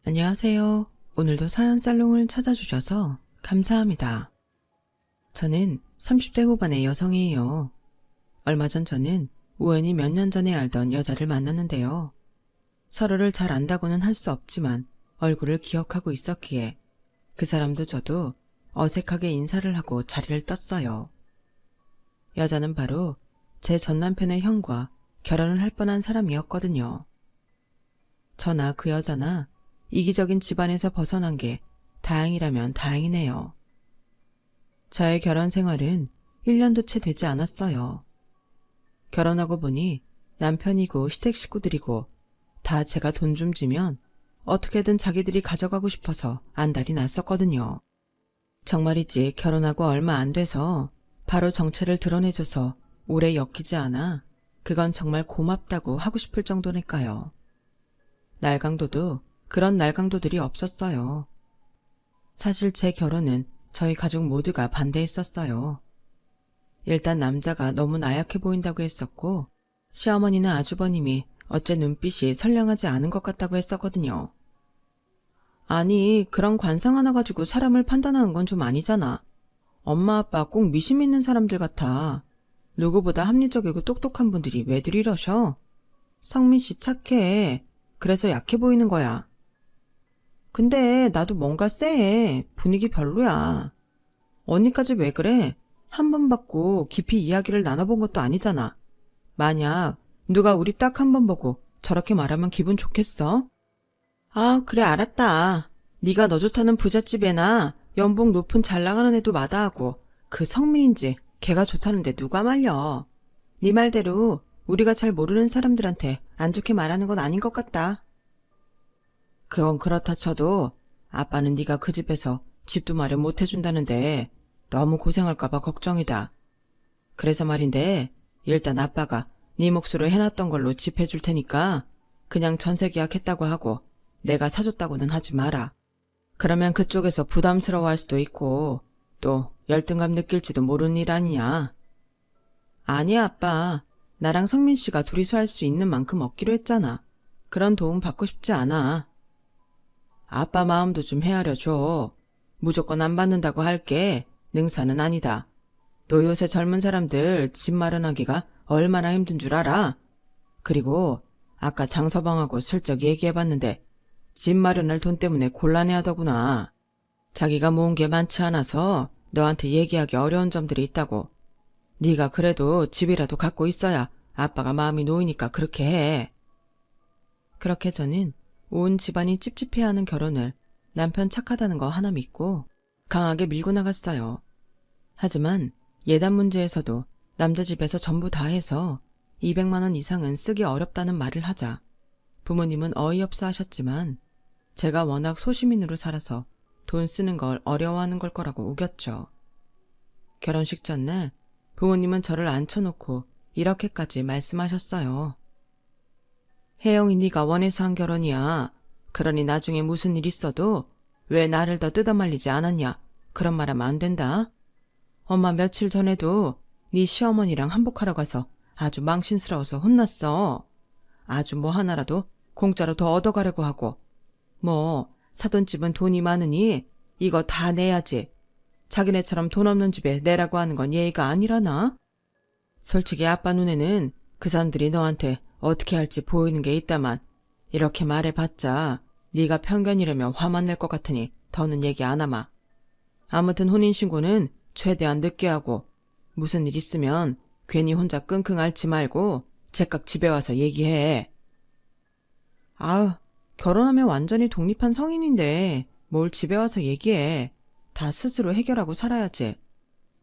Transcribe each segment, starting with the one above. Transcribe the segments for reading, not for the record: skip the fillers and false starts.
안녕하세요. 오늘도 사연 살롱을 찾아주셔서 감사합니다. 저는 30대 후반의 여성이에요. 얼마 전 저는 우연히 몇 년 전에 알던 여자를 만났는데요. 서로를 잘 안다고는 할 수 없지만 얼굴을 기억하고 있었기에 그 사람도 저도 어색하게 인사를 하고 자리를 떴어요. 여자는 바로 제 전남편의 형과 결혼을 할 뻔한 사람이었거든요. 저나 그 여자나 이기적인 집안에서 벗어난 게 다행이라면 다행이네요. 저의 결혼 생활은 1년도 채 되지 않았어요. 결혼하고 보니 남편이고 시댁 식구들이고 다 제가 돈 좀 주면 어떻게든 자기들이 가져가고 싶어서 안달이 났었거든요. 정말이지 결혼하고 얼마 안 돼서 바로 정체를 드러내줘서 오래 엮이지 않아 그건 정말 고맙다고 하고 싶을 정도니까요. 날강도도 그런 날강도들이 없었어요. 사실 제 결혼은 저희 가족 모두가 반대했었어요. 일단 남자가 너무 나약해 보인다고 했었고 시어머니나 아주버님이 어째 눈빛이 선량하지 않은 것 같다고 했었거든요. 아니, 그런 관상 하나 가지고 사람을 판단하는 건 좀 아니잖아. 엄마 아빠 꼭 미심 있는 사람들 같아. 누구보다 합리적이고 똑똑한 분들이 왜들 이러셔? 성민 씨 착해. 그래서 약해 보이는 거야. 근데 나도 뭔가 쎄해. 분위기 별로야. 언니까지 왜 그래? 한 번 받고 깊이 이야기를 나눠본 것도 아니잖아. 만약 누가 우리 딱 한 번 보고 저렇게 말하면 기분 좋겠어? 아, 그래 알았다. 네가 너 좋다는 부잣집애나 연봉 높은 잘 나가는 애도 마다하고 그 성민인지 걔가 좋다는데 누가 말려. 네 말대로 우리가 잘 모르는 사람들한테 안 좋게 말하는 건 아닌 것 같다. 그건 그렇다 쳐도 아빠는 네가 그 집에서 집도 마련 못 해준다는데 너무 고생할까봐 걱정이다. 그래서 말인데 일단 아빠가 네 몫으로 해놨던 걸로 집 해줄 테니까 그냥 전세 계약했다고 하고 내가 사줬다고는 하지 마라. 그러면 그쪽에서 부담스러워할 수도 있고 또 열등감 느낄지도 모르는 일 아니냐. 아니야 아빠. 나랑 성민 씨가 둘이서 할 수 있는 만큼 얻기로 했잖아. 그런 도움 받고 싶지 않아. 아빠 마음도 좀 헤아려줘. 무조건 안 받는다고 할게 능사는 아니다. 너 요새 젊은 사람들 집 마련하기가 얼마나 힘든 줄 알아? 그리고 아까 장서방하고 슬쩍 얘기해봤는데 집 마련할 돈 때문에 곤란해하더구나. 자기가 모은 게 많지 않아서 너한테 얘기하기 어려운 점들이 있다고. 네가 그래도 집이라도 갖고 있어야 아빠가 마음이 놓이니까 그렇게 해. 그렇게 저는 온 집안이 찝찝해하는 결혼을 남편 착하다는 거 하나 믿고 강하게 밀고 나갔어요. 하지만 예단 문제에서도 남자 집에서 전부 다 해서 200만 원 이상은 쓰기 어렵다는 말을 하자 부모님은 어이없어 하셨지만 제가 워낙 소시민으로 살아서 돈 쓰는 걸 어려워하는 걸 거라고 우겼죠. 결혼식 전날 부모님은 저를 앉혀놓고 이렇게까지 말씀하셨어요. 혜영이 네가 원해서 한 결혼이야. 그러니 나중에 무슨 일 있어도 왜 나를 더 뜯어말리지 않았냐. 그런 말 하면 안 된다. 엄마 며칠 전에도 네 시어머니랑 한복하러 가서 아주 망신스러워서 혼났어. 아주 뭐 하나라도 공짜로 더 얻어가려고 하고. 뭐 사돈 집은 돈이 많으니 이거 다 내야지. 자기네처럼 돈 없는 집에 내라고 하는 건 예의가 아니라나? 솔직히 아빠 눈에는 그 사람들이 너한테 어떻게 할지 보이는 게 있다만 이렇게 말해봤자 네가 편견이라면 화만 낼 것 같으니 더는 얘기 안 하마. 아무튼 혼인신고는 최대한 늦게 하고 무슨 일 있으면 괜히 혼자 끙끙 앓지 말고 제깍 집에 와서 얘기해. 아우, 결혼하면 완전히 독립한 성인인데 뭘 집에 와서 얘기해. 다 스스로 해결하고 살아야지.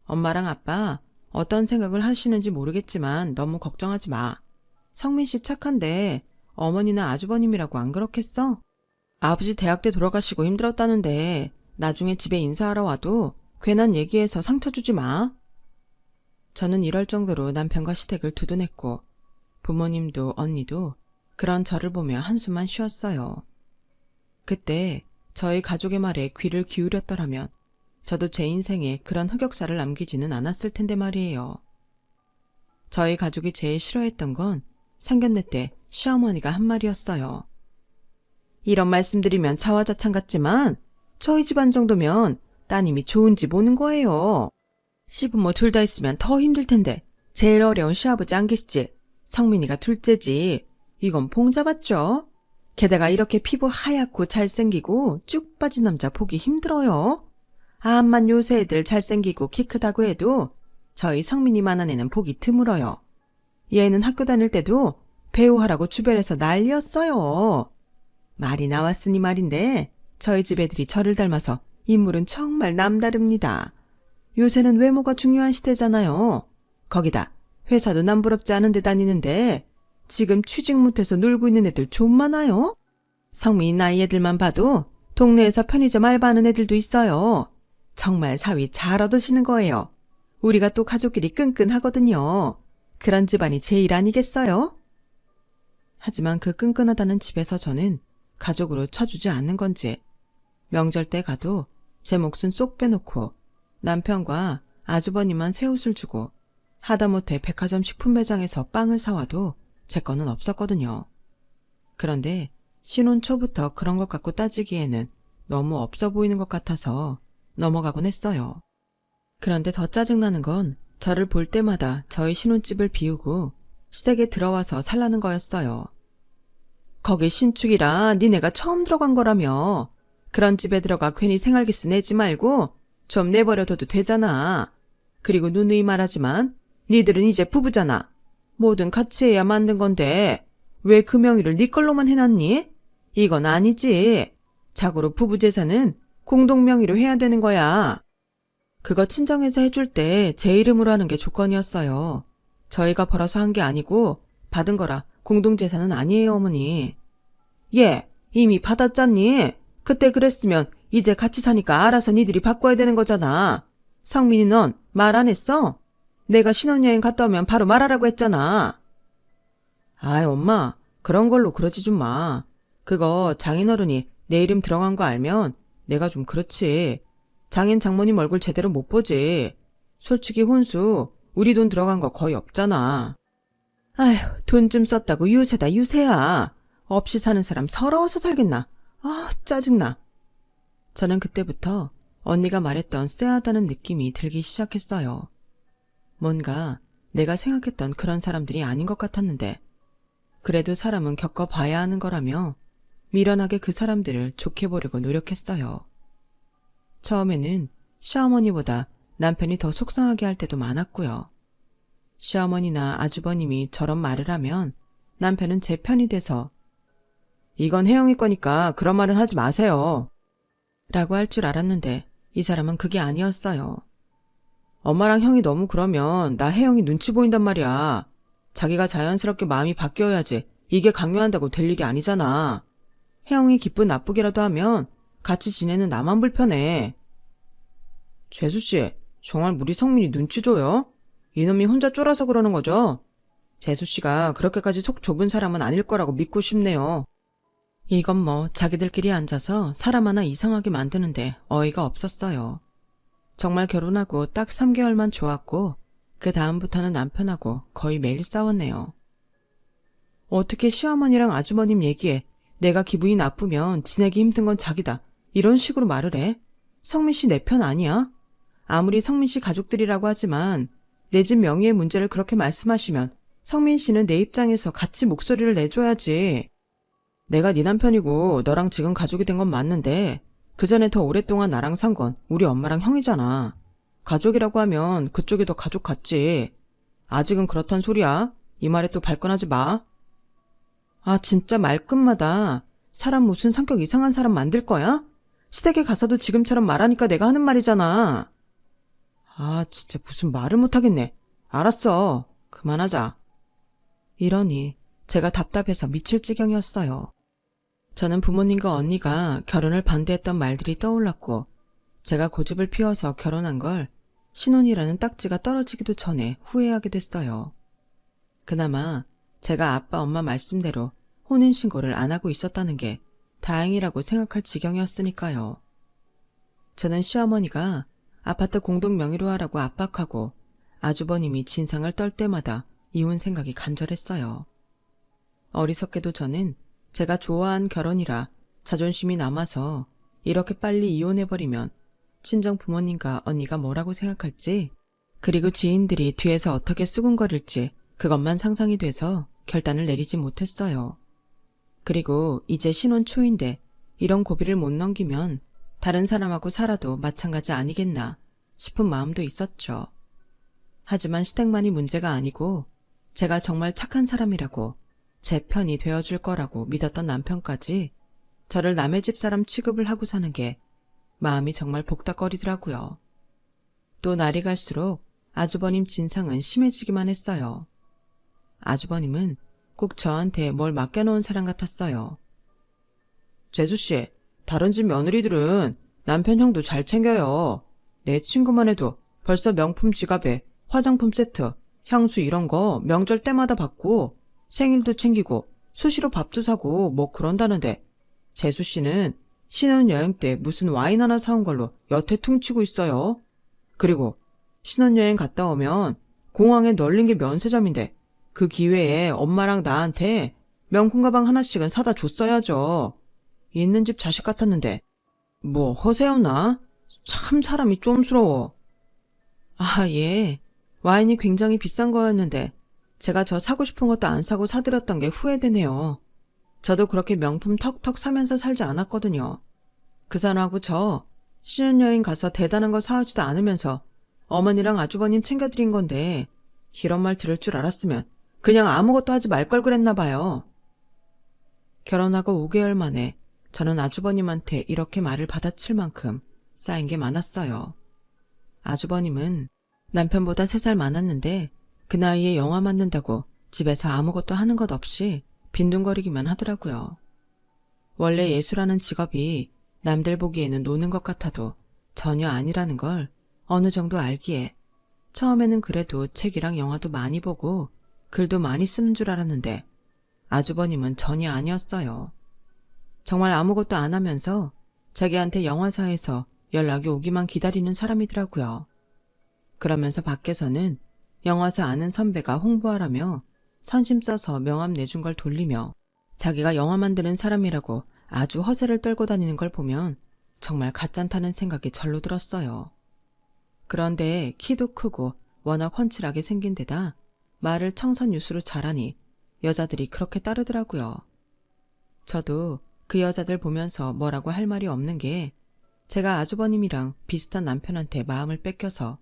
엄마랑 아빠 어떤 생각을 하시는지 모르겠지만 너무 걱정하지 마. 성민 씨 착한데 어머니나 아주버님이라고 안 그렇겠어? 아버지 대학 때 돌아가시고 힘들었다는데 나중에 집에 인사하러 와도 괜한 얘기해서 상처 주지 마. 저는 이럴 정도로 남편과 시댁을 두둔했고 부모님도 언니도 그런 저를 보며 한숨만 쉬었어요. 그때 저희 가족의 말에 귀를 기울였더라면 저도 제 인생에 그런 흑역사를 남기지는 않았을 텐데 말이에요. 저희 가족이 제일 싫어했던 건 상견례 때 시어머니가 한 말이었어요. 이런 말씀드리면 자화자찬 같지만 저희 집안 정도면 따님이 좋은 집 오는 거예요. 시부모 둘 다 있으면 더 힘들 텐데 제일 어려운 시아버지 안 계시지. 성민이가 둘째지. 이건 봉잡았죠. 게다가 이렇게 피부 하얗고 잘생기고 쭉 빠진 남자 보기 힘들어요. 암만 요새 애들 잘생기고 키 크다고 해도 저희 성민이만한 애는 보기 드물어요. 얘는 학교 다닐 때도 배우하라고 주변에서 난리였어요. 말이 나왔으니 말인데 저희 집 애들이 저를 닮아서 인물은 정말 남다릅니다. 요새는 외모가 중요한 시대잖아요. 거기다 회사도 남부럽지 않은 데 다니는데 지금 취직 못해서 놀고 있는 애들 좀 많아요. 성민이 나이 애들만 봐도 동네에서 편의점 알바하는 애들도 있어요. 정말 사위 잘 얻으시는 거예요. 우리가 또 가족끼리 끈끈하거든요. 그런 집안이 제일 아니겠어요? 하지만 그 끈끈하다는 집에서 저는 가족으로 쳐주지 않는 건지 명절 때 가도 제 몫은 쏙 빼놓고 남편과 아주버님만 새 옷을 주고 하다못해 백화점 식품 매장에서 빵을 사와도 제 거는 없었거든요. 그런데 신혼 초부터 그런 것 갖고 따지기에는 너무 없어 보이는 것 같아서 넘어가곤 했어요. 그런데 더 짜증나는 건 저를 볼 때마다 저희 신혼집을 비우고 시댁에 들어와서 살라는 거였어요. 거기 신축이라 니네가 처음 들어간 거라며. 그런 집에 들어가 괜히 생활기스 내지 말고 좀 내버려둬도 되잖아. 그리고 누누이 말하지만 니들은 이제 부부잖아. 뭐든 같이 해야 만든 건데 왜 그 명의를 네 걸로만 해놨니? 이건 아니지. 자고로 부부 재산은 공동 명의로 해야 되는 거야. 그거 친정에서 해줄 때 제 이름으로 하는 게 조건이었어요. 저희가 벌어서 한 게 아니고 받은 거라 공동 재산은 아니에요, 어머니. 예, 이미 받았잖니. 그때 그랬으면 이제 같이 사니까 알아서 니들이 바꿔야 되는 거잖아. 성민이 넌 말 안 했어? 내가 신혼여행 갔다 오면 바로 말하라고 했잖아. 아이 엄마, 그런 걸로 그러지 좀 마. 그거 장인어른이 내 이름 들어간 거 알면 내가 좀 그렇지. 장인 장모님 얼굴 제대로 못 보지. 솔직히 혼수 우리 돈 들어간 거 거의 없잖아. 아휴, 돈 좀 썼다고 유세다 유세야. 없이 사는 사람 서러워서 살겠나. 아, 짜증나. 저는 그때부터 언니가 말했던 쎄하다는 느낌이 들기 시작했어요. 뭔가 내가 생각했던 그런 사람들이 아닌 것 같았는데 그래도 사람은 겪어봐야 하는 거라며 미련하게 그 사람들을 좋게 보려고 노력했어요. 처음에는 시어머니보다 남편이 더 속상하게 할 때도 많았고요. 시어머니나 아주버님이 저런 말을 하면 남편은 제 편이 돼서 이건 혜영이 거니까 그런 말은 하지 마세요. 라고 할 줄 알았는데 이 사람은 그게 아니었어요. 엄마랑 형이 너무 그러면 나 혜영이 눈치 보인단 말이야. 자기가 자연스럽게 마음이 바뀌어야지 이게 강요한다고 될 일이 아니잖아. 혜영이 기쁜 나쁘게라도 하면 같이 지내는 나만 불편해. 재수씨, 정말 우리 성민이 눈치 줘요? 이놈이 혼자 쫄아서 그러는 거죠? 재수씨가 그렇게까지 속 좁은 사람은 아닐 거라고 믿고 싶네요. 이건 뭐 자기들끼리 앉아서 사람 하나 이상하게 만드는데 어이가 없었어요. 정말 결혼하고 딱 3개월만 좋았고 그 다음부터는 남편하고 거의 매일 싸웠네요. 어떻게 시어머니랑 아주머님 얘기에 내가 기분이 나쁘면 지내기 힘든 건 자기다 이런 식으로 말을 해? 성민 씨 내 편 아니야? 아무리 성민 씨 가족들이라고 하지만 내 집 명의의 문제를 그렇게 말씀하시면 성민 씨는 내 입장에서 같이 목소리를 내줘야지. 내가 네 남편이고 너랑 지금 가족이 된 건 맞는데 그전에 더 오랫동안 나랑 산 건 우리 엄마랑 형이잖아. 가족이라고 하면 그쪽이 더 가족 같지. 아직은 그렇단 소리야. 이 말에 또 발끈하지 마. 아 진짜 말끝마다 사람 무슨 성격 이상한 사람 만들 거야? 시댁에 가서도 지금처럼 말하니까 내가 하는 말이잖아. 아 진짜 무슨 말을 못하겠네. 알았어. 그만하자. 이러니 제가 답답해서 미칠 지경이었어요. 저는 부모님과 언니가 결혼을 반대했던 말들이 떠올랐고 제가 고집을 피워서 결혼한 걸 신혼이라는 딱지가 떨어지기도 전에 후회하게 됐어요. 그나마 제가 아빠 엄마 말씀대로 혼인신고를 안 하고 있었다는 게 다행이라고 생각할 지경이었으니까요. 저는 시어머니가 아파트 공동 명의로 하라고 압박하고 아주버님이 진상을 떨 때마다 이혼 생각이 간절했어요. 어리석게도 저는 제가 좋아한 결혼이라 자존심이 남아서 이렇게 빨리 이혼해버리면 친정 부모님과 언니가 뭐라고 생각할지, 그리고 지인들이 뒤에서 어떻게 수군거릴지 그것만 상상이 돼서 결단을 내리지 못했어요. 그리고 이제 신혼 초인데 이런 고비를 못 넘기면 다른 사람하고 살아도 마찬가지 아니겠나 싶은 마음도 있었죠. 하지만 시댁만이 문제가 아니고 제가 정말 착한 사람이라고 제 편이 되어줄 거라고 믿었던 남편까지 저를 남의 집 사람 취급을 하고 사는 게 마음이 정말 복닥거리더라고요. 또 날이 갈수록 아주버님 진상은 심해지기만 했어요. 아주버님은 꼭 저한테 뭘 맡겨놓은 사람 같았어요. 재수씨, 다른 집 며느리들은 남편 형도 잘 챙겨요. 내 친구만 해도 벌써 명품 지갑에 화장품 세트, 향수 이런 거 명절 때마다 받고 생일도 챙기고 수시로 밥도 사고 뭐 그런다는데 재수씨는 신혼여행 때 무슨 와인 하나 사온 걸로 여태 퉁치고 있어요. 그리고 신혼여행 갔다 오면 공항에 널린 게 면세점인데 그 기회에 엄마랑 나한테 명품 가방 하나씩은 사다 줬어야죠. 있는 집 자식 같았는데 뭐 허세였나? 참 사람이 쫌스러워. 아, 예. 와인이 굉장히 비싼 거였는데 제가 저 사고 싶은 것도 안 사고 사드렸던 게 후회되네요. 저도 그렇게 명품 턱턱 사면서 살지 않았거든요. 그 사람하고 저 신혼여행 가서 대단한 거 사오지도 않으면서 어머니랑 아주버님 챙겨드린 건데 이런 말 들을 줄 알았으면 그냥 아무것도 하지 말 걸 그랬나 봐요. 결혼하고 5개월 만에 저는 아주버님한테 이렇게 말을 받아칠 만큼 쌓인 게 많았어요. 아주버님은 남편보다 3살 많았는데 그 나이에 영화 만든다고 집에서 아무것도 하는 것 없이 빈둥거리기만 하더라고요. 원래 예술하는 직업이 남들 보기에는 노는 것 같아도 전혀 아니라는 걸 어느 정도 알기에 처음에는 그래도 책이랑 영화도 많이 보고 글도 많이 쓰는 줄 알았는데 아주버님은 전혀 아니었어요. 정말 아무것도 안 하면서 자기한테 영화사에서 연락이 오기만 기다리는 사람이더라고요. 그러면서 밖에서는 영화사 아는 선배가 홍보하라며 선심 써서 명함 내준 걸 돌리며 자기가 영화 만드는 사람이라고 아주 허세를 떨고 다니는 걸 보면 정말 가짠다는 생각이 절로 들었어요. 그런데 키도 크고 워낙 훤칠하게 생긴 데다 말을 청선유수로 잘하니 여자들이 그렇게 따르더라고요. 저도 그 여자들 보면서 뭐라고 할 말이 없는 게 제가 아주버님이랑 비슷한 남편한테 마음을 뺏겨서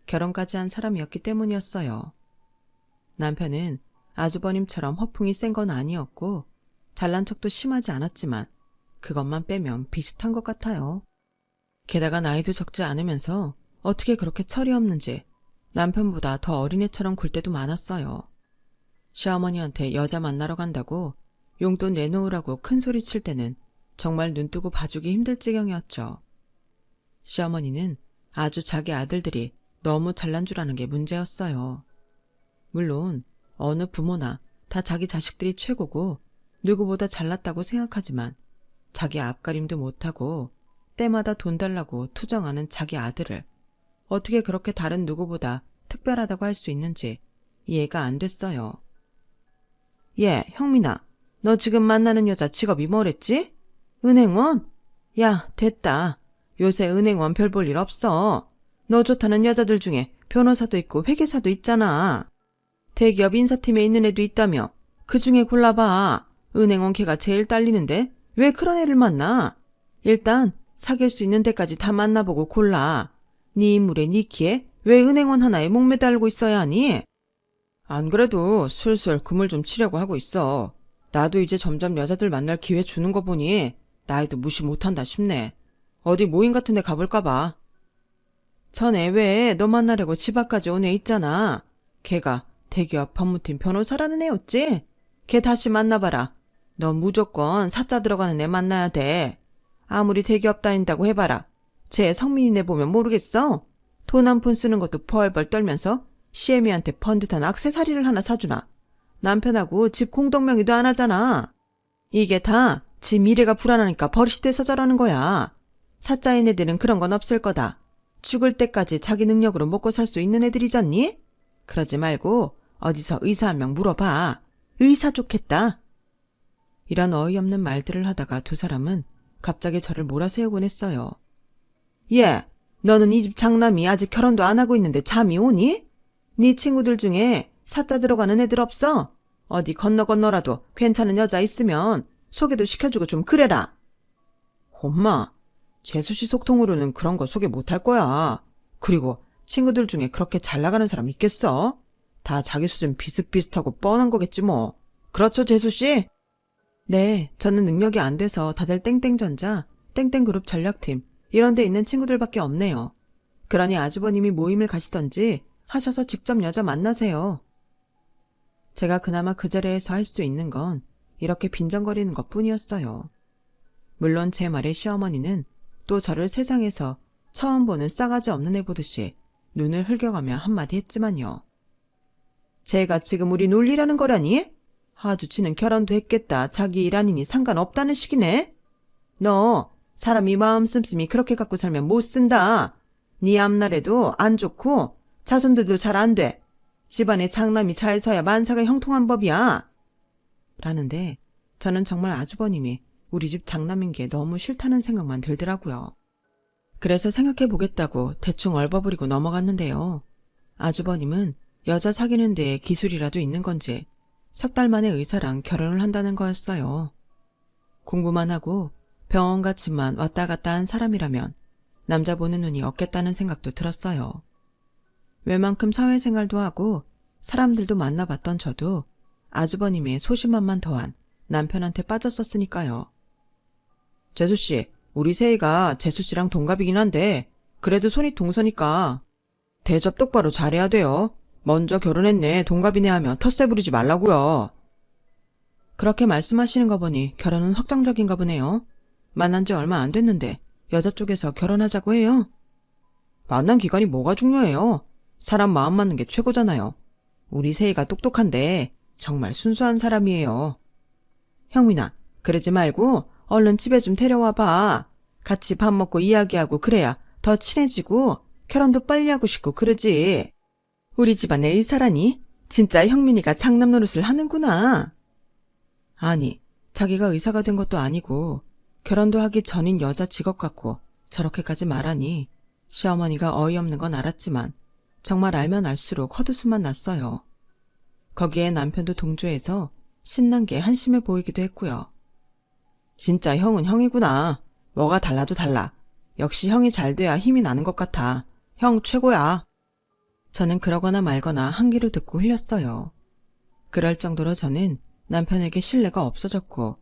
결혼까지 한 사람이었기 때문이었어요. 남편은 아주버님처럼 허풍이 센 건 아니었고 잘난 척도 심하지 않았지만 그것만 빼면 비슷한 것 같아요. 게다가 나이도 적지 않으면서 어떻게 그렇게 철이 없는지 남편보다 더 어린애처럼 굴 때도 많았어요. 시어머니한테 여자 만나러 간다고 용돈 내놓으라고 큰소리 칠 때는 정말 눈뜨고 봐주기 힘들 지경이었죠. 시어머니는 아주 자기 아들들이 너무 잘난 줄 아는 게 문제였어요. 물론 어느 부모나 다 자기 자식들이 최고고 누구보다 잘났다고 생각하지만 자기 앞가림도 못하고 때마다 돈 달라고 투정하는 자기 아들을 어떻게 그렇게 다른 누구보다 특별하다고 할 수 있는지 이해가 안 됐어요. 예, 형민아, 너 지금 만나는 여자 직업이 뭐랬지? 은행원? 야, 됐다. 요새 은행원 별 볼 일 없어. 너 좋다는 여자들 중에 변호사도 있고 회계사도 있잖아. 대기업 인사팀에 있는 애도 있다며. 그 중에 골라봐. 은행원 걔가 제일 딸리는데 왜 그런 애를 만나? 일단 사귈 수 있는 데까지 다 만나보고 골라. 네 인물에 네 키에 왜 은행원 하나에 목매달고 있어야 하니? 안 그래도 슬슬 그물 좀 치려고 하고 있어. 나도 이제 점점 여자들 만날 기회 주는 거 보니 나이도 무시 못한다 싶네. 어디 모임 같은 데 가볼까 봐. 전에 왜 너 만나려고 집 앞까지 온 애 있잖아. 걔가 대기업 법무팀 변호사라는 애였지? 걔 다시 만나봐라. 너 무조건 사자 들어가는 애 만나야 돼. 아무리 대기업 다닌다고 해봐라. 쟤 성민이네 보면 모르겠어? 돈 한 푼 쓰는 것도 벌벌 떨면서 시애미한테 번듯한 액세서리를 하나 사주나. 남편하고 집 공동명의도 안 하잖아. 이게 다 지 미래가 불안하니까 버릇이 돼서 저러는 거야. 사자인 애들은 그런 건 없을 거다. 죽을 때까지 자기 능력으로 먹고 살 수 있는 애들이잖니? 그러지 말고 어디서 의사 한 명 물어봐. 의사 좋겠다. 이런 어이없는 말들을 하다가 두 사람은 갑자기 저를 몰아세우곤 했어요. 예, 너는 이 집 장남이 아직 결혼도 안 하고 있는데 잠이 오니? 네 친구들 중에 사자 들어가는 애들 없어? 어디 건너라도 괜찮은 여자 있으면 소개도 시켜주고 좀 그래라. 엄마, 재수씨 속통으로는 그런 거 소개 못할 거야. 그리고 친구들 중에 그렇게 잘 나가는 사람 있겠어? 다 자기 수준 비슷비슷하고 뻔한 거겠지 뭐. 그렇죠, 재수씨? 네, 저는 능력이 안 돼서 다들 땡땡전자, 땡땡그룹 전략팀 이런 데 있는 친구들밖에 없네요. 그러니 아주버님이 모임을 가시던지 하셔서 직접 여자 만나세요. 제가 그나마 그 자리에서 할 수 있는 건 이렇게 빈정거리는 것뿐이었어요. 물론 제 말에 시어머니는 또 저를 세상에서 처음 보는 싸가지 없는 애 보듯이 눈을 흘겨가며 한마디 했지만요. 제가 지금 우리 놀리라는 거라니? 하주치는 결혼도 했겠다. 자기 일 아니니 상관없다는 식이네? 너 사람이 마음 씀씀이 그렇게 갖고 살면 못 쓴다. 네 앞날에도 안 좋고 자손들도 잘 안 돼. 집안에 장남이 잘 서야 만사가 형통한 법이야. 라는데 저는 정말 아주버님이 우리 집 장남인 게 너무 싫다는 생각만 들더라고요. 그래서 생각해보겠다고 대충 얼버무리고 넘어갔는데요. 아주버님은 여자 사귀는 데에 기술이라도 있는 건지 석 달 만에 의사랑 결혼을 한다는 거였어요. 공부만 하고 병원 갔지만 왔다 갔다 한 사람이라면 남자 보는 눈이 없겠다는 생각도 들었어요. 웬만큼 사회생활도 하고 사람들도 만나봤던 저도 아주버님의 소심함만 더한 남편한테 빠졌었으니까요. 재수씨, 우리 세희가 재수씨랑 동갑이긴 한데 그래도 손이 동서니까 대접 똑바로 잘해야 돼요. 먼저 결혼했네, 동갑이네 하며 텃세 부리지 말라고요. 그렇게 말씀하시는 거 보니 결혼은 확정적인가 보네요. 만난 지 얼마 안 됐는데 여자 쪽에서 결혼하자고 해요. 만난 기간이 뭐가 중요해요. 사람 마음 맞는 게 최고잖아요. 우리 세희가 똑똑한데 정말 순수한 사람이에요. 형민아, 그러지 말고 얼른 집에 좀 데려와봐. 같이 밥 먹고 이야기하고 그래야 더 친해지고 결혼도 빨리 하고 싶고 그러지. 우리 집안에 의사라니? 진짜 형민이가 장남 노릇을 하는구나. 아니, 자기가 의사가 된 것도 아니고 결혼도 하기 전인 여자 직업 갖고 저렇게까지 말하니 시어머니가 어이없는 건 알았지만 정말 알면 알수록 헛웃음만 났어요. 거기에 남편도 동조해서 신난 게 한심해 보이기도 했고요. 진짜 형은 형이구나. 뭐가 달라도 달라. 역시 형이 잘 돼야 힘이 나는 것 같아. 형 최고야. 저는 그러거나 말거나 한 귀로 듣고 흘렸어요. 그럴 정도로 저는 남편에게 신뢰가 없어졌고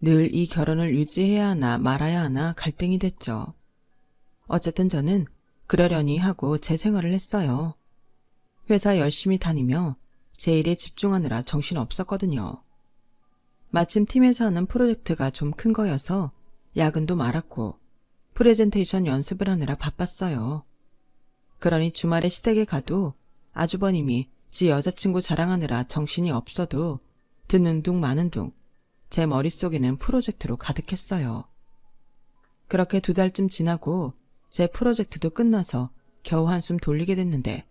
늘 이 결혼을 유지해야 하나 말아야 하나 갈등이 됐죠. 어쨌든 저는 그러려니 하고 제 생활을 했어요. 회사 열심히 다니며 제 일에 집중하느라 정신 없었거든요. 마침 팀에서 하는 프로젝트가 좀 큰 거여서 야근도 많았고 프레젠테이션 연습을 하느라 바빴어요. 그러니 주말에 시댁에 가도 아주버님이 지 여자친구 자랑하느라 정신이 없어도 듣는 둥 마는 둥 제 머릿속에는 프로젝트로 가득했어요. 그렇게 2달쯤 지나고 제 프로젝트도 끝나서 겨우 한숨 돌리게 됐는데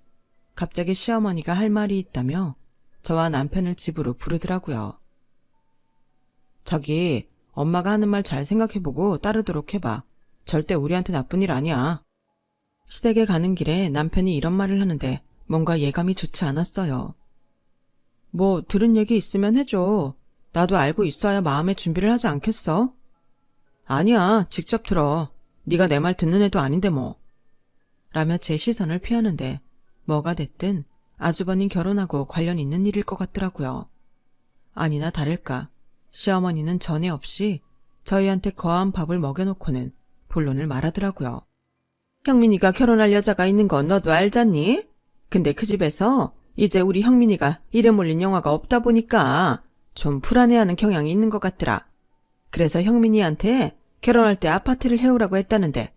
갑자기 시어머니가 할 말이 있다며 저와 남편을 집으로 부르더라고요. 저기 엄마가 하는 말 잘 생각해보고 따르도록 해봐. 절대 우리한테 나쁜 일 아니야. 시댁에 가는 길에 남편이 이런 말을 하는데 뭔가 예감이 좋지 않았어요. 뭐 들은 얘기 있으면 해줘. 나도 알고 있어야 마음의 준비를 하지 않겠어? 아니야, 직접 들어. 네가 내 말 듣는 애도 아닌데 뭐. 라며 제 시선을 피하는데 뭐가 됐든 아주버님 결혼하고 관련 있는 일일 것 같더라고요. 아니나 다를까 시어머니는 전에 없이 저희한테 거한 밥을 먹여놓고는 본론을 말하더라고요. 형민이가 결혼할 여자가 있는 건 너도 알잖니? 근데 그 집에서 이제 우리 형민이가 이름 올린 영화가 없다 보니까 좀 불안해하는 경향이 있는 것 같더라. 그래서 형민이한테 결혼할 때 아파트를 해오라고 했다는데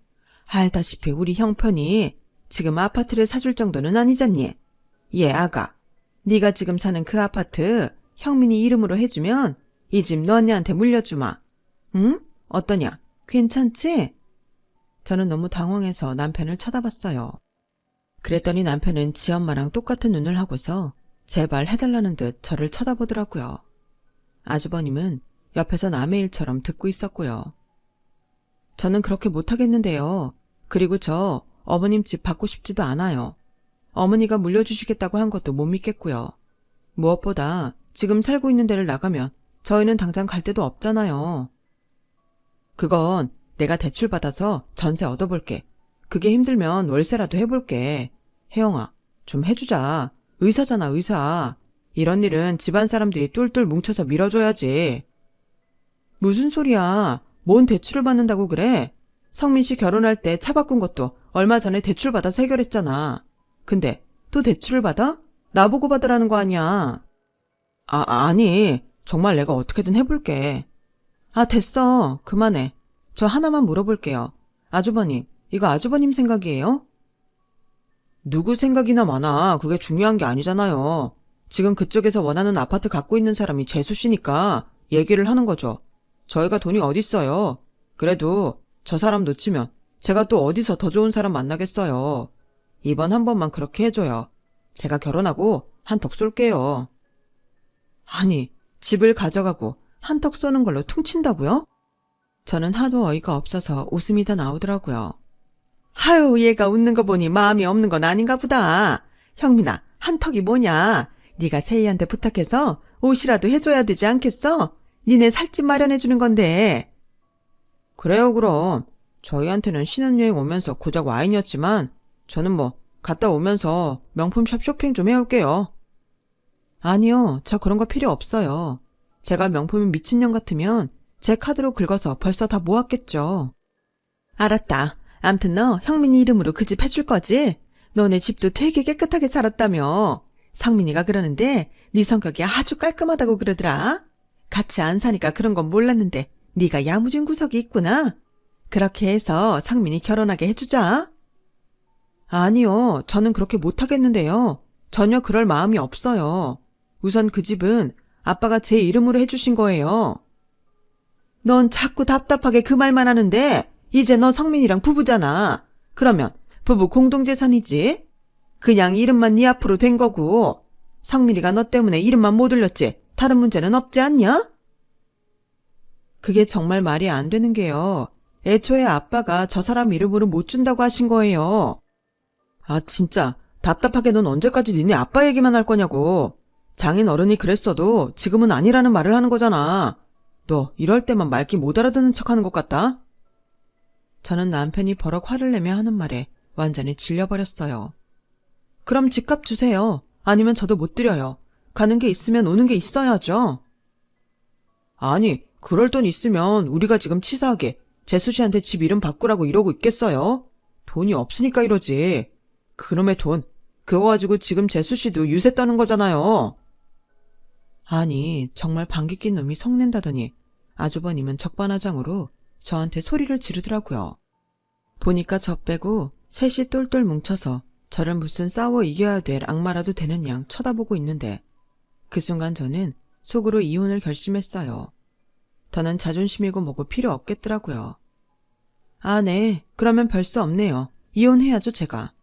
알다시피 우리 형편이 지금 아파트를 사줄 정도는 아니잖니. 얘 아가, 네가 지금 사는 그 아파트 형민이 이름으로 해주면 이 집 너 언니한테 물려주마. 응? 어떠냐? 괜찮지? 저는 너무 당황해서 남편을 쳐다봤어요. 그랬더니 남편은 지 엄마랑 똑같은 눈을 하고서 제발 해달라는 듯 저를 쳐다보더라고요. 아주버님은 옆에서 남의 일처럼 듣고 있었고요. 저는 그렇게 못하겠는데요. 그리고 저 어머님 집 받고 싶지도 않아요. 어머니가 물려주시겠다고 한 것도 못 믿겠고요. 무엇보다 지금 살고 있는 데를 나가면 저희는 당장 갈 데도 없잖아요. 그건 내가 대출받아서 전세 얻어볼게. 그게 힘들면 월세라도 해볼게. 혜영아, 좀 해주자. 의사잖아, 의사. 이런 일은 집안 사람들이 똘똘 뭉쳐서 밀어줘야지. 무슨 소리야. 뭔 대출을 받는다고 그래? 성민 씨 결혼할 때 차 바꾼 것도 얼마 전에 대출 받아서 해결했잖아. 근데 또 대출을 받아? 나보고 받으라는 거 아니야. 아니. 정말 내가 어떻게든 해볼게. 됐어. 그만해. 저 하나만 물어볼게요. 아주버님, 이거 아주버님 생각이에요? 누구 생각이나 많아. 그게 중요한 게 아니잖아요. 지금 그쪽에서 원하는 아파트 갖고 있는 사람이 재수 씨니까 얘기를 하는 거죠. 저희가 돈이 어딨어요. 그래도 저 사람 놓치면 제가 또 어디서 더 좋은 사람 만나겠어요. 이번 한 번만 그렇게 해줘요. 제가 결혼하고 한턱 쏠게요. 아니, 집을 가져가고 한턱 쏘는 걸로 퉁친다고요? 저는 하도 어이가 없어서 웃음이 다 나오더라고요. 하유, 얘가 웃는 거 보니 마음이 없는 건 아닌가 보다. 형민아, 한턱이 뭐냐? 네가 세희한테 부탁해서 옷이라도 해줘야 되지 않겠어? 니네 살집 마련해주는 건데. 그래요, 그럼. 저희한테는 신혼여행 오면서 고작 와인이었지만 저는 뭐 갔다 오면서 명품샵 쇼핑 좀 해올게요. 아니요, 저 그런 거 필요 없어요. 제가 명품에 미친년 같으면 제 카드로 긁어서 벌써 다 모았겠죠. 알았다. 암튼 너 형민이 이름으로 그 집 해줄 거지? 너네 집도 되게 깨끗하게 살았다며. 성민이가 그러는데 네 성격이 아주 깔끔하다고 그러더라. 같이 안 사니까 그런 건 몰랐는데 네가 야무진 구석이 있구나. 그렇게 해서 성민이 결혼하게 해주자. 아니요, 저는 그렇게 못하겠는데요. 전혀 그럴 마음이 없어요. 우선 그 집은 아빠가 제 이름으로 해주신 거예요. 넌 자꾸 답답하게 그 말만 하는데 이제 너 성민이랑 부부잖아. 그러면 부부 공동재산이지. 그냥 이름만 네 앞으로 된 거고 성민이가 너 때문에 이름만 못 올렸지 다른 문제는 없지 않냐? 그게 정말 말이 안 되는 게요. 애초에 아빠가 저 사람 이름으로 못 준다고 하신 거예요. 진짜 답답하게 넌 언제까지 니네 아빠 얘기만 할 거냐고. 장인 어른이 그랬어도 지금은 아니라는 말을 하는 거잖아. 너 이럴 때만 말귀 못 알아듣는 척하는 것 같다. 저는 남편이 버럭 화를 내며 하는 말에 완전히 질려버렸어요. 그럼 집값 주세요. 아니면 저도 못 드려요. 가는 게 있으면 오는 게 있어야죠. 아니, 그럴 돈 있으면 우리가 지금 치사하게 재수 씨한테 집 이름 바꾸라고 이러고 있겠어요? 돈이 없으니까 이러지. 그놈의 돈, 그거 가지고 지금 재수 씨도 유세 떠는 거잖아요. 아니, 정말 방귀 낀 놈이 성낸다더니 아주버님은 적반하장으로 저한테 소리를 지르더라고요. 보니까 저 빼고 셋이 똘똘 뭉쳐서 저를 무슨 싸워 이겨야 될 악마라도 되는 양 쳐다보고 있는데 그 순간 저는 속으로 이혼을 결심했어요. 더는 자존심이고 뭐고 필요 없겠더라고요. 네. 그러면 별 수 없네요. 이혼해야죠, 제가.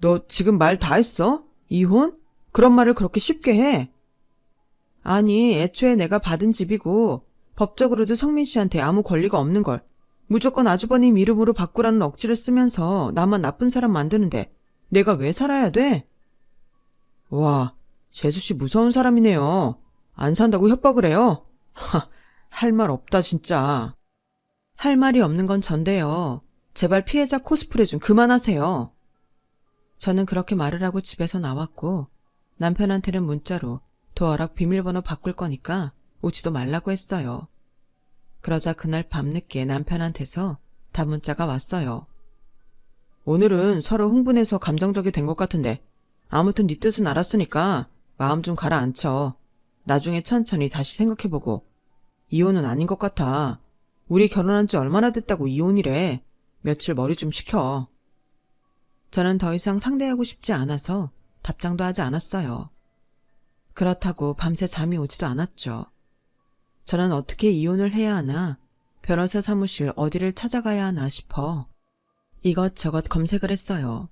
너 지금 말 다 했어? 이혼? 그런 말을 그렇게 쉽게 해? 아니, 애초에 내가 받은 집이고 법적으로도 성민 씨한테 아무 권리가 없는 걸 무조건 아주버님 이름으로 바꾸라는 억지를 쓰면서 나만 나쁜 사람 만드는데 내가 왜 살아야 돼? 와, 재수 씨 무서운 사람이네요. 안 산다고 협박을 해요? 할 말 없다 진짜. 할 말이 없는 건 전데요. 제발 피해자 코스프레 좀 그만하세요. 저는 그렇게 말을 하고 집에서 나왔고 남편한테는 문자로 도어락 비밀번호 바꿀 거니까 오지도 말라고 했어요. 그러자 그날 밤늦게 남편한테서 답문자가 왔어요. 오늘은 서로 흥분해서 감정적이 된 것 같은데 아무튼 네 뜻은 알았으니까 마음 좀 가라앉혀. 나중에 천천히 다시 생각해보고. 이혼은 아닌 것 같아. 우리 결혼한 지 얼마나 됐다고 이혼이래. 며칠 머리 좀 식혀. 저는 더 이상 상대하고 싶지 않아서 답장도 하지 않았어요. 그렇다고 밤새 잠이 오지도 않았죠. 저는 어떻게 이혼을 해야 하나, 변호사 사무실 어디를 찾아가야 하나 싶어 이것저것 검색을 했어요.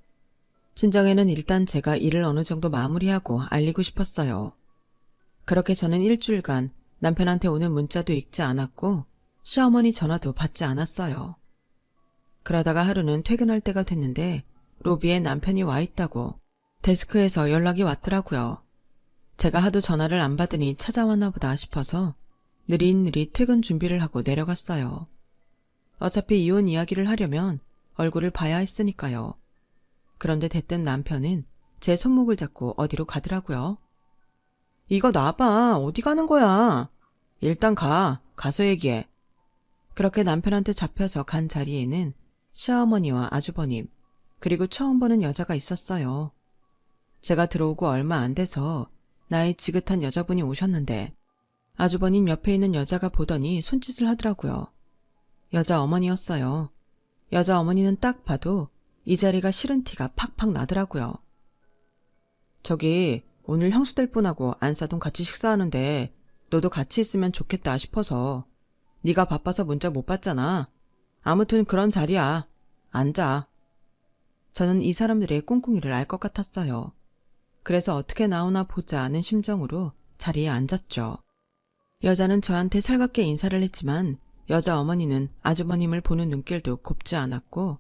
진정에는 일단 제가 일을 어느 정도 마무리하고 알리고 싶었어요. 그렇게 저는 일주일간 남편한테 오는 문자도 읽지 않았고 시어머니 전화도 받지 않았어요. 그러다가 하루는 퇴근할 때가 됐는데 로비에 남편이 와 있다고 데스크에서 연락이 왔더라고요. 제가 하도 전화를 안 받으니 찾아왔나 보다 싶어서 느릿느릿 퇴근 준비를 하고 내려갔어요. 어차피 이혼 이야기를 하려면 얼굴을 봐야 했으니까요. 그런데 대뜸 남편은 제 손목을 잡고 어디로 가더라고요. 이거 놔봐. 어디 가는 거야? 일단 가서 얘기해. 그렇게 남편한테 잡혀서 간 자리에는 시어머니와 아주버님, 그리고 처음 보는 여자가 있었어요. 제가 들어오고 얼마 안 돼서 나이 지긋한 여자분이 오셨는데 아주버님 옆에 있는 여자가 보더니 손짓을 하더라고요. 여자 어머니였어요. 여자 어머니는 딱 봐도 이 자리가 싫은 티가 팍팍 나더라고요. 저기 오늘 형수될 분하고 안사돈 같이 식사하는데 너도 같이 있으면 좋겠다 싶어서. 네가 바빠서 문자 못 받잖아. 아무튼 그런 자리야. 앉아. 저는 이 사람들의 꿍꿍이를 알 것 같았어요. 그래서 어떻게 나오나 보자 하는 심정으로 자리에 앉았죠. 여자는 저한테 살갑게 인사를 했지만 여자 어머니는 아주버님을 보는 눈길도 곱지 않았고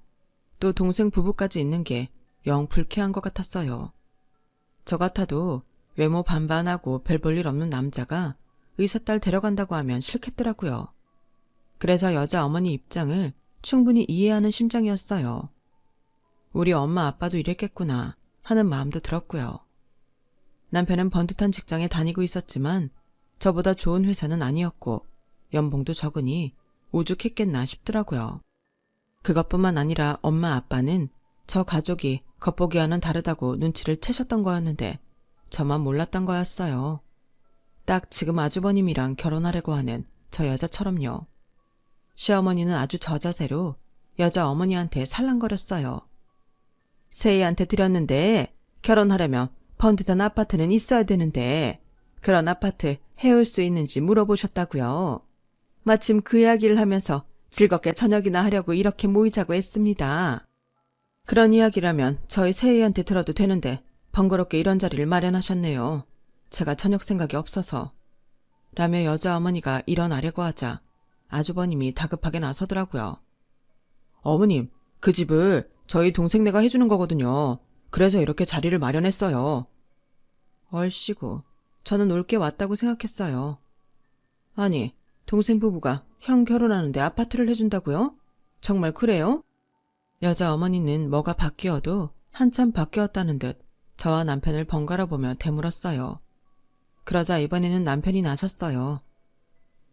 또 동생 부부까지 있는 게 영 불쾌한 것 같았어요. 저 같아도 외모 반반하고 별 볼 일 없는 남자가 의사딸 데려간다고 하면 싫겠더라고요. 그래서 여자 어머니 입장을 충분히 이해하는 심정이었어요. 우리 엄마 아빠도 이랬겠구나 하는 마음도 들었고요. 남편은 번듯한 직장에 다니고 있었지만 저보다 좋은 회사는 아니었고 연봉도 적으니 오죽했겠나 싶더라고요. 그것뿐만 아니라 엄마 아빠는 저 가족이 겉보기와는 다르다고 눈치를 채셨던 거였는데 저만 몰랐던 거였어요. 딱 지금 아주버님이랑 결혼하려고 하는 저 여자처럼요. 시어머니는 아주 저자세로 여자 어머니한테 살랑거렸어요. 세희한테 드렸는데 결혼하려면 번듯한 아파트는 있어야 되는데 그런 아파트 해올 수 있는지 물어보셨다고요. 마침 그 이야기를 하면서 즐겁게 저녁이나 하려고 이렇게 모이자고 했습니다. 그런 이야기라면 저희 세희한테 들어도 되는데 번거롭게 이런 자리를 마련하셨네요. 제가 저녁 생각이 없어서. 라며 여자 어머니가 일어나려고 하자 아주버님이 다급하게 나서더라고요. 어머님, 그 집을 저희 동생네가 해주는 거거든요. 그래서 이렇게 자리를 마련했어요. 얼씨구, 저는 올게 왔다고 생각했어요. 아니, 동생 부부가 형 결혼하는데 아파트를 해준다고요? 정말 그래요? 여자 어머니는 뭐가 바뀌어도 한참 바뀌었다는 듯 저와 남편을 번갈아 보며 되물었어요. 그러자 이번에는 남편이 나섰어요.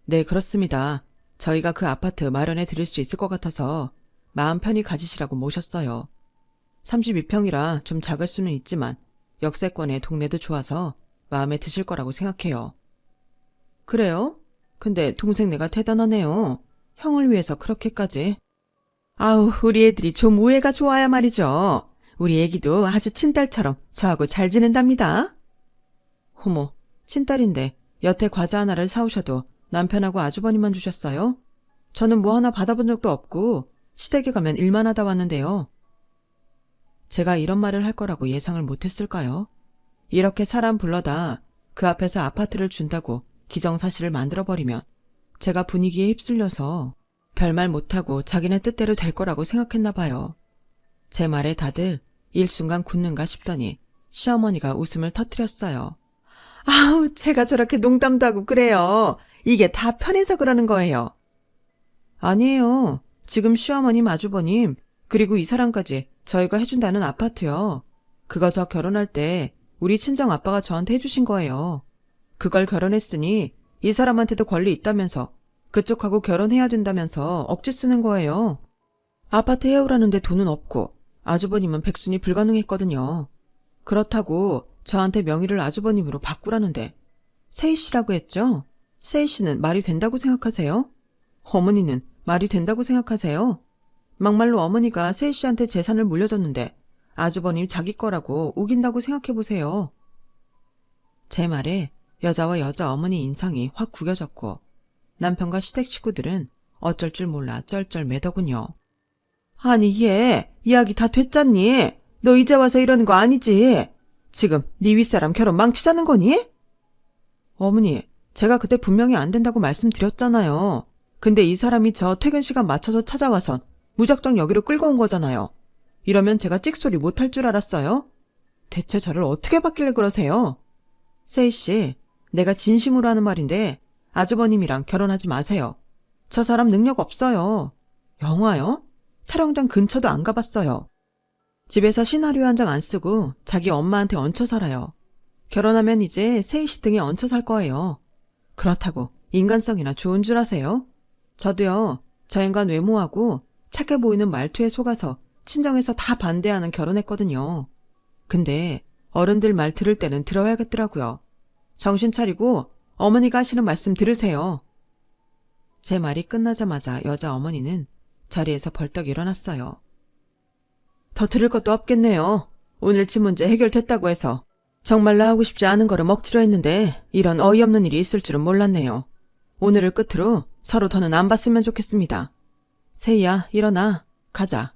네, 그렇습니다. 저희가 그 아파트 마련해 드릴 수 있을 것 같아서 마음 편히 가지시라고 모셨어요. 32평이라 좀 작을 수는 있지만 역세권의 동네도 좋아서 마음에 드실 거라고 생각해요. 그래요? 근데 동생네가 대단하네요. 형을 위해서 그렇게까지. 아우, 우리 애들이 좀 우애가 좋아야 말이죠. 우리 애기도 아주 친딸처럼 저하고 잘 지낸답니다. 어머, 친딸인데 여태 과자 하나를 사오셔도 남편하고 아주버님만 주셨어요? 저는 뭐 하나 받아본 적도 없고 시댁에 가면 일만 하다 왔는데요. 제가 이런 말을 할 거라고 예상을 못했을까요? 이렇게 사람 불러다 그 앞에서 아파트를 준다고 기정사실을 만들어버리면 제가 분위기에 휩쓸려서 별말 못하고 자기네 뜻대로 될 거라고 생각했나 봐요. 제 말에 다들 일순간 굳는가 싶더니 시어머니가 웃음을 터뜨렸어요. 아우, 제가 저렇게 농담도 하고 그래요. 이게 다 편해서 그러는 거예요. 아니에요. 지금 시어머님, 아주버님, 그리고 이 사람까지 저희가 해준다는 아파트요. 그거 저 결혼할 때 우리 친정 아빠가 저한테 해주신 거예요. 그걸 결혼했으니 이 사람한테도 권리 있다면서 그쪽하고 결혼해야 된다면서 억지 쓰는 거예요. 아파트 해오라는데 돈은 없고 아주버님은 백순이 불가능했거든요. 그렇다고 저한테 명의를 아주버님으로 바꾸라는데 세희 씨라고 했죠? 세희 씨는 말이 된다고 생각하세요? 어머니는 말이 된다고 생각하세요? 막말로 어머니가 세희 씨한테 재산을 물려줬는데 아주버님 자기 거라고 우긴다고 생각해보세요. 제 말에 여자와 여자 어머니 인상이 확 구겨졌고 남편과 시댁 식구들은 어쩔 줄 몰라 쩔쩔매더군요. 아니 얘 이야기 다 됐잖니? 너 이제 와서 이러는 거 아니지? 지금 네 윗사람 결혼 망치자는 거니? 어머니, 제가 그때 분명히 안 된다고 말씀드렸잖아요. 근데 이 사람이 저 퇴근 시간 맞춰서 찾아와선 무작정 여기로 끌고 온 거잖아요. 이러면 제가 찍소리 못할 줄 알았어요? 대체 저를 어떻게 받길래 그러세요? 세희 씨, 내가 진심으로 하는 말인데 아주버님이랑 결혼하지 마세요. 저 사람 능력 없어요. 영화요? 촬영장 근처도 안 가봤어요. 집에서 시나리오 한 장 안 쓰고 자기 엄마한테 얹혀 살아요. 결혼하면 이제 세희 씨 등에 얹혀 살 거예요. 그렇다고 인간성이나 좋은 줄 아세요? 저도요, 저 인간 외모하고 착해 보이는 말투에 속아서 친정에서 다 반대하는 결혼했거든요. 근데 어른들 말 들을 때는 들어야겠더라고요. 정신 차리고 어머니가 하시는 말씀 들으세요. 제 말이 끝나자마자 여자 어머니는 자리에서 벌떡 일어났어요. 더 들을 것도 없겠네요. 오늘 집 문제 해결됐다고 해서 정말로 하고 싶지 않은 거를 먹지로 했는데 이런 어이없는 일이 있을 줄은 몰랐네요. 오늘을 끝으로 서로 더는 안 봤으면 좋겠습니다. 세희야, 일어나. 가자.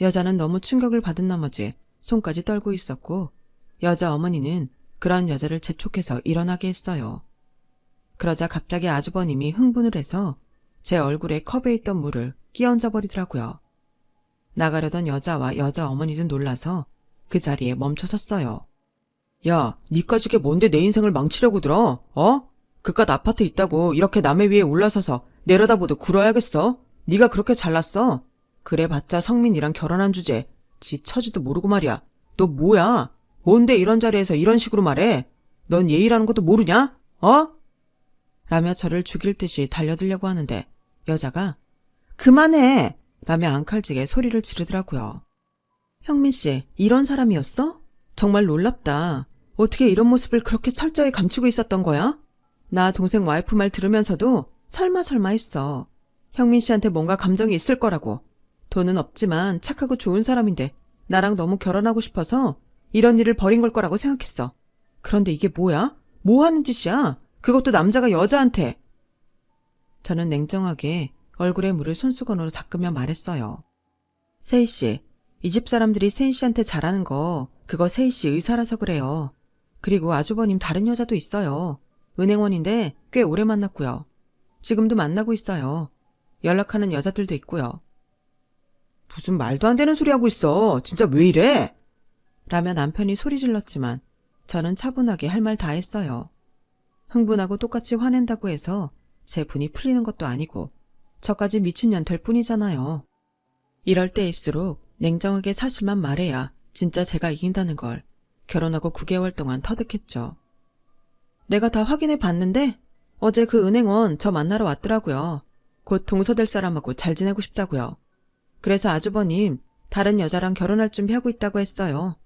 여자는 너무 충격을 받은 나머지 손까지 떨고 있었고 여자 어머니는 그런 여자를 재촉해서 일어나게 했어요. 그러자 갑자기 아주버님이 흥분을 해서 제 얼굴에 컵에 있던 물을 끼얹어 버리더라고요. 나가려던 여자와 여자 어머니도 놀라서 그 자리에 멈춰섰어요. 야, 니까지 게 뭔데 내 인생을 망치려고 들어? 어? 그깟 아파트 있다고 이렇게 남의 위에 올라서서 내려다보도 굴어야겠어? 니가 그렇게 잘났어? 그래봤자 성민이랑 결혼한 주제 지 처지도 모르고 말이야. 너 뭐야? 뭔데 이런 자리에서 이런 식으로 말해? 넌 예의라는 것도 모르냐? 어? 라며 저를 죽일 듯이 달려들려고 하는데 여자가 그만해! 라며 앙칼지게 소리를 지르더라고요. 형민씨, 이런 사람이었어? 정말 놀랍다. 어떻게 이런 모습을 그렇게 철저히 감추고 있었던 거야? 나 동생 와이프 말 들으면서도 설마 했어. 형민씨한테 뭔가 감정이 있을 거라고. 돈은 없지만 착하고 좋은 사람인데 나랑 너무 결혼하고 싶어서 이런 일을 벌인 걸 거라고 생각했어. 그런데 이게 뭐야? 뭐 하는 짓이야? 그것도 남자가 여자한테. 저는 냉정하게 얼굴에 물을 손수건으로 닦으며 말했어요. 세희 씨, 이 집 사람들이 세희 씨한테 잘하는 거 그거 세희 씨 의사라서 그래요. 그리고 아주버님 다른 여자도 있어요. 은행원인데 꽤 오래 만났고요. 지금도 만나고 있어요. 연락하는 여자들도 있고요. 무슨 말도 안 되는 소리 하고 있어. 진짜 왜 이래? 라며 남편이 소리 질렀지만 저는 차분하게 할 말 다 했어요. 흥분하고 똑같이 화낸다고 해서 제 분이 풀리는 것도 아니고 저까지 미친년 될 뿐이잖아요. 이럴 때일수록 냉정하게 사실만 말해야 진짜 제가 이긴다는 걸 결혼하고 9개월 동안 터득했죠. 내가 다 확인해 봤는데 어제 그 은행원 저 만나러 왔더라고요. 곧 동서될 사람하고 잘 지내고 싶다고요. 그래서 아주버님 다른 여자랑 결혼할 준비하고 있다고 했어요.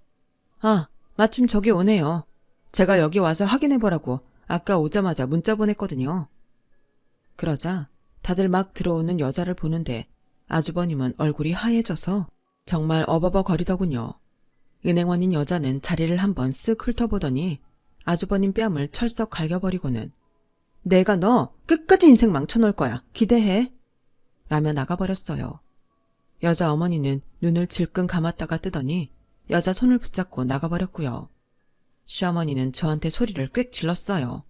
아, 마침 저기 오네요. 제가 여기 와서 확인해보라고 아까 오자마자 문자 보냈거든요. 그러자 다들 막 들어오는 여자를 보는데 아주버님은 얼굴이 하얘져서 정말 어버버거리더군요. 은행원인 여자는 자리를 한번 쓱 훑어보더니 아주버님 뺨을 철썩 갈겨버리고는 내가 너 끝까지 인생 망쳐놓을 거야. 기대해. 라며 나가버렸어요. 여자 어머니는 눈을 질끈 감았다가 뜨더니 여자 손을 붙잡고 나가버렸고요. 시어머니는 저한테 소리를 꽥 질렀어요.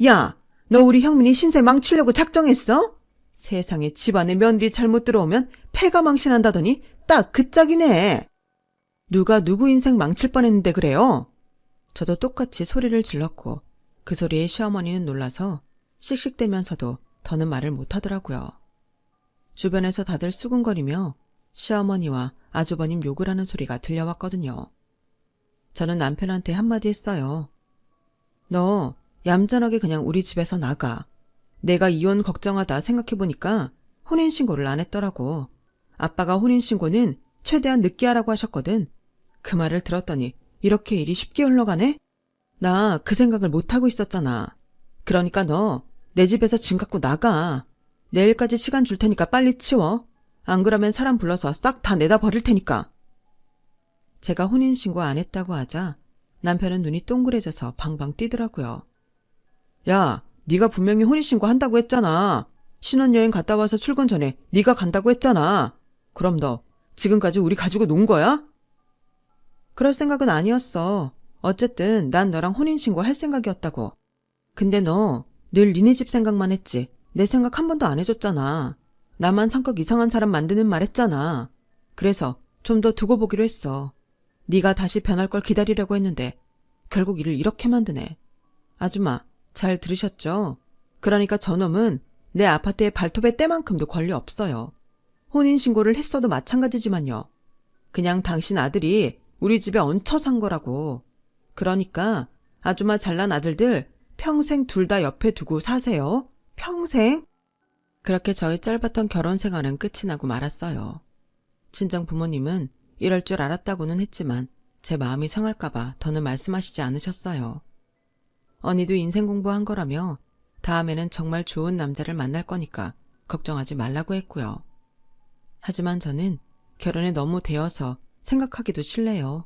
야, 너 우리 형민이 신세 망치려고 작정했어? 세상에 집안에 며느리 잘못 들어오면 폐가 망신한다더니 딱 그 짝이네. 누가 누구 인생 망칠 뻔했는데 그래요? 저도 똑같이 소리를 질렀고 그 소리에 시어머니는 놀라서 씩씩대면서도 더는 말을 못하더라고요. 주변에서 다들 수군거리며 시어머니와 아주버님 욕을 하는 소리가 들려왔거든요. 저는 남편한테 한마디 했어요. 너 얌전하게 그냥 우리 집에서 나가. 내가 이혼 걱정하다 생각해보니까 혼인신고를 안 했더라고. 아빠가 혼인신고는 최대한 늦게 하라고 하셨거든. 그 말을 들었더니 이렇게 일이 쉽게 흘러가네? 나 그 생각을 못하고 있었잖아. 그러니까 너 내 집에서 짐 갖고 나가. 내일까지 시간 줄 테니까 빨리 치워. 안 그러면 사람 불러서 싹 다 내다 버릴 테니까. 제가 혼인신고 안 했다고 하자 남편은 눈이 동그래져서 방방 뛰더라고요. 야, 네가 분명히 혼인신고 한다고 했잖아. 신혼여행 갔다 와서 출근 전에 네가 간다고 했잖아. 그럼 너 지금까지 우리 가지고 논 거야? 그럴 생각은 아니었어. 어쨌든 난 너랑 혼인신고 할 생각이었다고. 근데 너 늘 니네 집 생각만 했지. 내 생각 한 번도 안 해줬잖아. 나만 성격 이상한 사람 만드는 말 했잖아. 그래서 좀 더 두고 보기로 했어. 네가 다시 변할 걸 기다리려고 했는데 결국 일을 이렇게 만드네. 아줌마, 잘 들으셨죠? 그러니까 저놈은 내 아파트에 발톱의 때만큼도 권리 없어요. 혼인신고를 했어도 마찬가지지만요. 그냥 당신 아들이 우리 집에 얹혀 산 거라고. 그러니까 아줌마 잘난 아들들 평생 둘 다 옆에 두고 사세요. 평생. 그렇게 저의 짧았던 결혼 생활은 끝이 나고 말았어요. 친정 부모님은 이럴 줄 알았다고는 했지만 제 마음이 상할까봐 더는 말씀하시지 않으셨어요. 언니도 인생 공부한 거라며 다음에는 정말 좋은 남자를 만날 거니까 걱정하지 말라고 했고요. 하지만 저는 결혼에 너무 되어서 생각하기도 싫네요.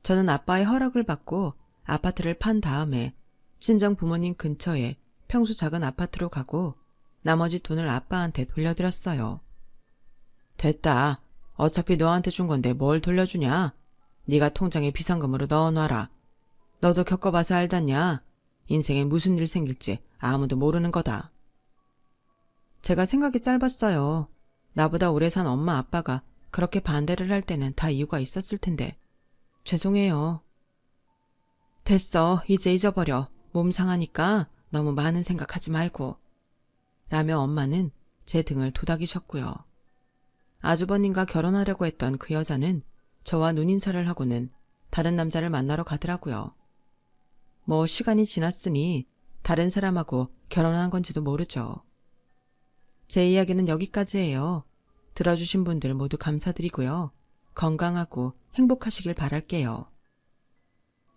저는 아빠의 허락을 받고 아파트를 판 다음에 친정 부모님 근처에 평수 작은 아파트로 가고 나머지 돈을 아빠한테 돌려드렸어요. 됐다. 어차피 너한테 준 건데 뭘 돌려주냐? 네가 통장에 비상금으로 넣어놔라. 너도 겪어봐서 알잖냐? 인생에 무슨 일 생길지 아무도 모르는 거다. 제가 생각이 짧았어요. 나보다 오래 산 엄마 아빠가 그렇게 반대를 할 때는 다 이유가 있었을 텐데. 죄송해요. 됐어. 이제 잊어버려. 몸 상하니까 너무 많은 생각하지 말고. 라며 엄마는 제 등을 도닥이셨고요. 아주버님과 결혼하려고 했던 그 여자는 저와 눈인사를 하고는 다른 남자를 만나러 가더라고요. 뭐 시간이 지났으니 다른 사람하고 결혼한 건지도 모르죠. 제 이야기는 여기까지예요. 들어주신 분들 모두 감사드리고요. 건강하고 행복하시길 바랄게요.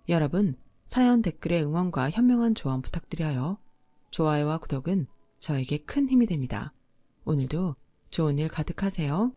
여러분, 사연 댓글에 응원과 현명한 조언 부탁드려요. 좋아요와 구독은 저에게 큰 힘이 됩니다. 오늘도 좋은 일 가득하세요.